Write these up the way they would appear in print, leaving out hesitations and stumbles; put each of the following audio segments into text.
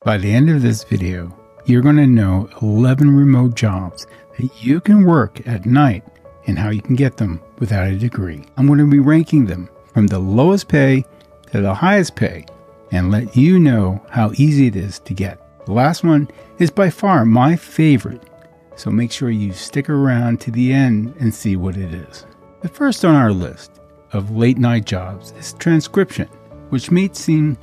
By the end of this video, you're going to know 11 remote jobs that you can work at night and how you can get them without a degree. I'm going to be ranking them from the lowest pay to the highest pay and let you know how easy it is to get. The last one is by far my favorite, so make sure you stick around to the end and see what it is. The first on our list of late night jobs is transcription, which may seem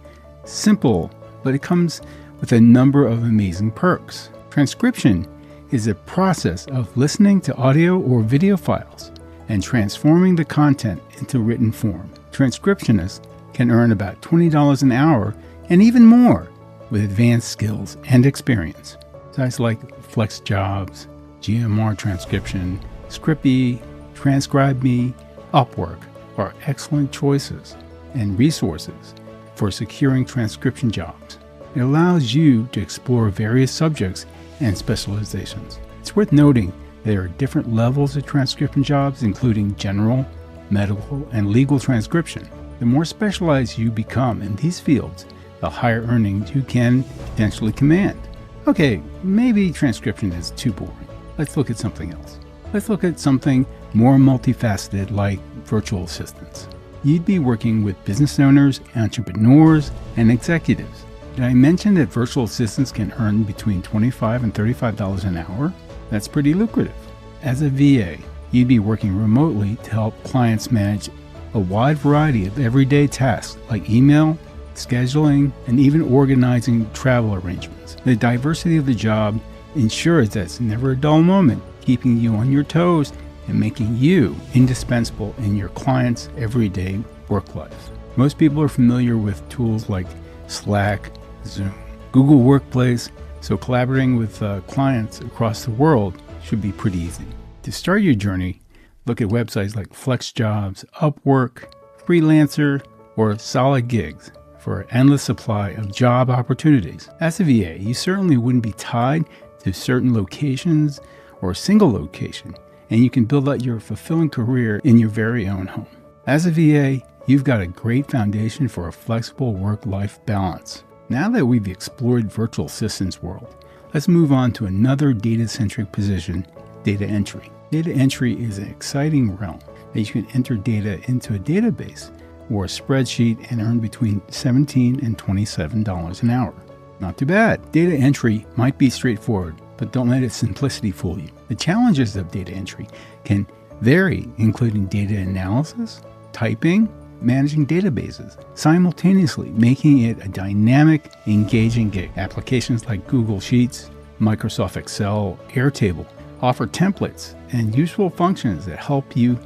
simple, but it comes with a number of amazing perks. Transcription is a process of listening to audio or video files and transforming the content into written form. Transcriptionists can earn about $20 an hour and even more with advanced skills and experience. Sites like FlexJobs, GMR Transcription, Scrippy, TranscribeMe, Upwork are excellent choices and resources for securing transcription jobs. It allows you to explore various subjects and specializations. It's worth noting there are different levels of transcription jobs, including general, medical, and legal transcription. The more specialized you become in these fields, the higher earnings you can potentially command. Okay, maybe transcription is too boring. Let's look at something else. Let's look at something more multifaceted like virtual assistants. You'd be working with business owners, entrepreneurs, and executives. Did I mention that virtual assistants can earn between $25 and $35 an hour? That's pretty lucrative. As a VA, you'd be working remotely to help clients manage a wide variety of everyday tasks like email, scheduling, and even organizing travel arrangements. The diversity of the job ensures that it's never a dull moment, keeping you on your toes and making you indispensable in your client's everyday work life. Most people are familiar with tools like Slack, Zoom, Google Workplace, so collaborating with clients across the world should be pretty easy. To start your journey, look at websites like FlexJobs, Upwork, Freelancer, or Solid Gigs for an endless supply of job opportunities. As a VA, you certainly wouldn't be tied to certain locations or a single location, and you can build out your fulfilling career in your very own home. As a VA, you've got a great foundation for a flexible work-life balance. Now that we've explored virtual assistants world, let's move on to another data-centric position, data entry. Data entry is an exciting realm that you can enter data into a database or a spreadsheet and earn between $17 and $27 an hour. Not too bad. Data entry might be straightforward, but don't let its simplicity fool you. The challenges of data entry can vary, including data analysis, typing, managing databases, simultaneously making it a dynamic, engaging gig. Applications like Google Sheets, Microsoft Excel, Airtable offer templates and useful functions that help you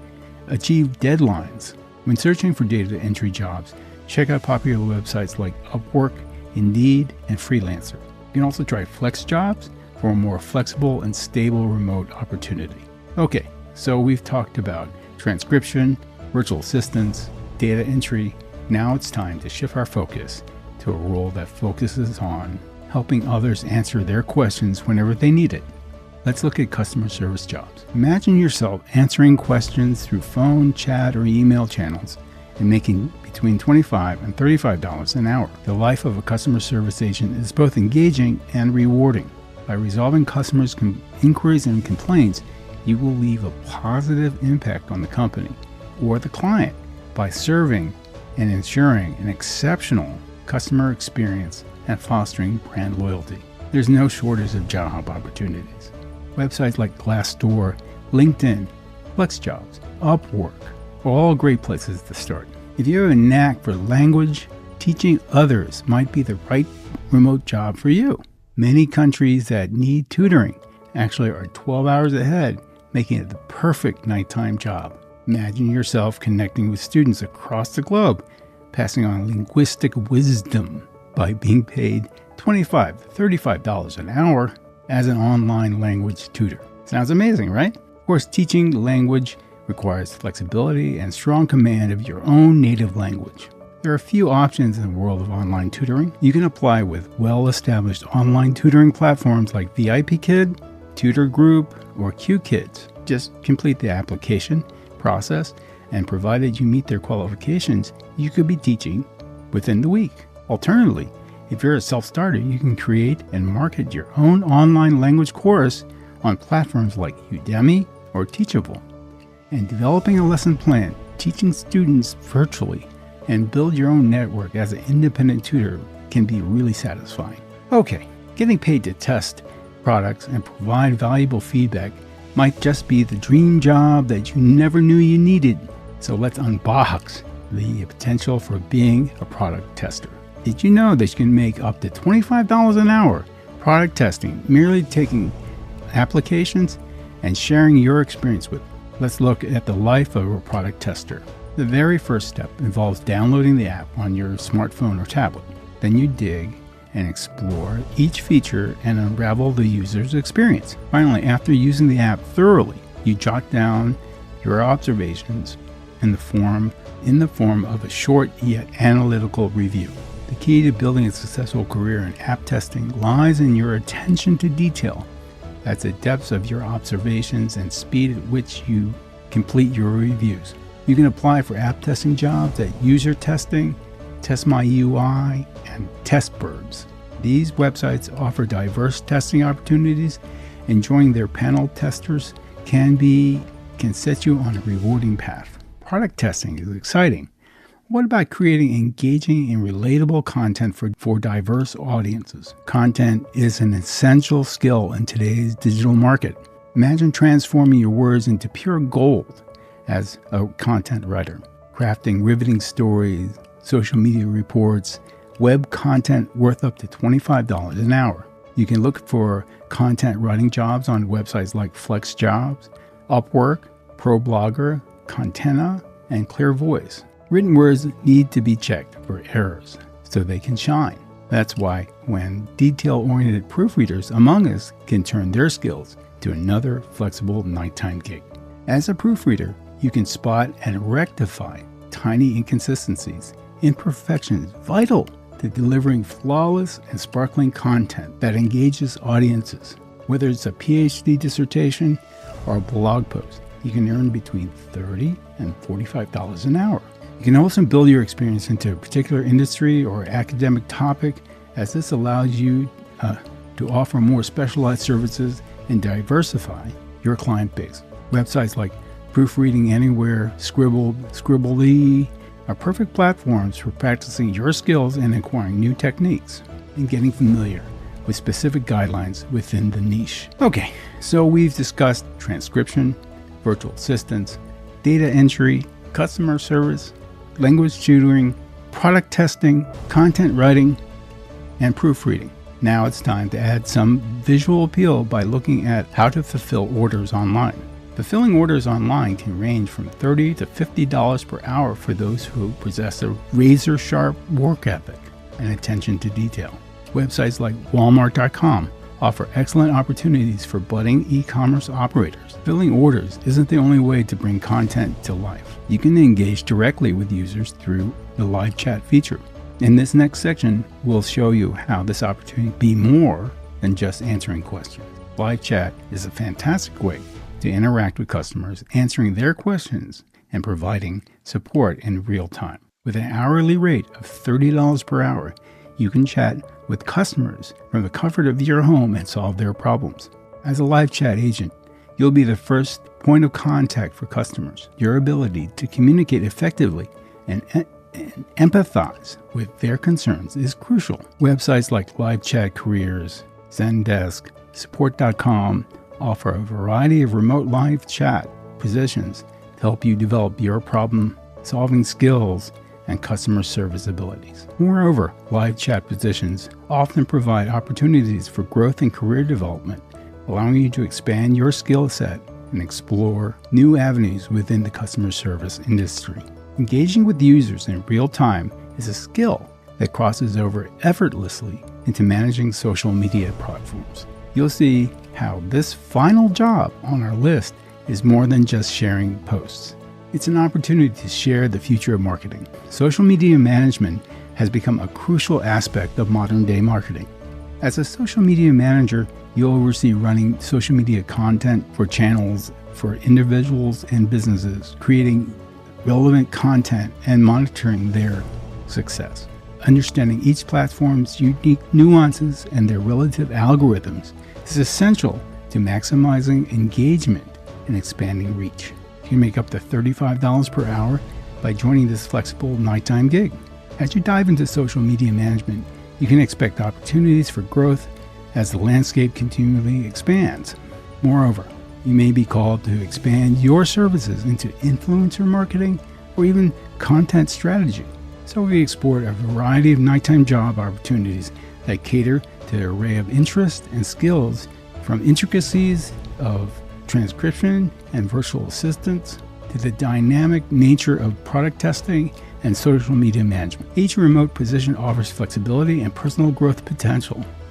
achieve deadlines. When searching for data entry jobs, check out popular websites like Upwork, Indeed, and Freelancer. You can also try FlexJobs for a more flexible and stable remote opportunity. Okay, so we've talked about transcription, virtual assistants, data entry. Now it's time to shift our focus to a role that focuses on helping others answer their questions whenever they need it. Let's look at customer service jobs. Imagine yourself answering questions through phone, chat, or email channels and making between $25 and $35 an hour. The life of a customer service agent is both engaging and rewarding. By resolving customers' inquiries and complaints, you will leave a positive impact on the company or the client by serving and ensuring an exceptional customer experience and fostering brand loyalty. There's no shortage of job opportunities. Websites like Glassdoor, LinkedIn, FlexJobs, Upwork are all great places to start. If you have a knack for language, teaching others might be the right remote job for you. Many countries that need tutoring actually are 12 hours ahead, making it the perfect nighttime job. Imagine yourself connecting with students across the globe, passing on linguistic wisdom by being paid $25 to $35 an hour as an online language tutor. Sounds amazing, right? Of course, teaching language requires flexibility and strong command of your own native language. There are a few options in the world of online tutoring. You can apply with well-established online tutoring platforms like VIPKid, Tutor Group, or QKids. Just complete the application process, and provided you meet their qualifications, you could be teaching within the week. Alternatively, If you're a self-starter, you can create and market your own online language course on platforms like Udemy or Teachable. And developing a lesson plan, teaching students virtually, and build your own network as an independent tutor can be really satisfying. Okay, getting paid to test products and provide valuable feedback might just be the dream job that you never knew you needed. So let's unbox the potential for being a product tester. Did you know that you can make up to $25 an hour product testing, merely taking applications and sharing your experience with them? Let's look at the life of a product tester. The very first step involves downloading the app on your smartphone or tablet. Then you dig and explore each feature and unravel the user's experience. Finally, after using the app thoroughly, you jot down your observations in the form of a short yet analytical review. The key to building a successful career in app testing lies in your attention to detail. That's the depth of your observations and speed at which you complete your reviews. You can apply for app testing jobs at User Testing, Test My UI, and TestBird's. These websites offer diverse testing opportunities, and joining their panel testers can set you on a rewarding path. Product testing is exciting. What about creating engaging and relatable content for diverse audiences? Content is an essential skill in today's digital market. Imagine transforming your words into pure gold as a content writer, crafting riveting stories, social media reports, web content worth up to $25 an hour. You can look for content writing jobs on websites like FlexJobs, Upwork, ProBlogger, Contenta, and ClearVoice. Written words need to be checked for errors so they can shine. That's why when detail-oriented proofreaders among us can turn their skills to another flexible nighttime gig. As a proofreader, you can spot and rectify tiny inconsistencies, imperfections vital to delivering flawless and sparkling content that engages audiences. Whether it's a PhD dissertation or a blog post, you can earn between $30 and $45 an hour. You can also build your experience into a particular industry or academic topic, as this allows you to offer more specialized services and diversify your client base. Websites like Proofreading Anywhere, Scribbly are perfect platforms for practicing your skills and acquiring new techniques and getting familiar with specific guidelines within the niche. Okay, so we've discussed transcription, virtual assistants, data entry, customer service, language tutoring, product testing, content writing, and proofreading. Now it's time to add some visual appeal by looking at how to fulfill orders online. Fulfilling orders online can range from $30 to $50 per hour for those who possess a razor-sharp work ethic and attention to detail. Websites like Walmart.com offer excellent opportunities for budding e-commerce operators. Filling orders isn't the only way to bring content to life. You can engage directly with users through the live chat feature. In this next section, we'll show you how this opportunity can be more than just answering questions. Live chat is a fantastic way to interact with customers, answering their questions and providing support in real time. With an hourly rate of $30 per hour, you can chat with customers from the comfort of your home and solve their problems. As a live chat agent, you'll be the first point of contact for customers. Your ability to communicate effectively and empathize with their concerns is crucial. Websites like Live Chat Careers, Zendesk, Support.com offer a variety of remote live chat positions to help you develop your problem-solving skills and customer service abilities. Moreover, live chat positions often provide opportunities for growth and career development, allowing you to expand your skill set and explore new avenues within the customer service industry. Engaging with users in real time is a skill that crosses over effortlessly into managing social media platforms. You'll see how this final job on our list is more than just sharing posts. It's an opportunity to share the future of marketing. Social media management has become a crucial aspect of modern-day marketing. As a social media manager, you'll oversee running social media content for channels for individuals and businesses, creating relevant content and monitoring their success. Understanding each platform's unique nuances and their relative algorithms is essential to maximizing engagement and expanding reach. You can make up to $35 per hour by joining this flexible nighttime gig. As you dive into social media management, you can expect opportunities for growth as the landscape continually expands. Moreover, you may be called to expand your services into influencer marketing or even content strategy. So we explored a variety of nighttime job opportunities that cater to the array of interests and skills, from intricacies of transcription and virtual assistants to the dynamic nature of product testing and social media management. Each remote position offers flexibility and personal growth potential.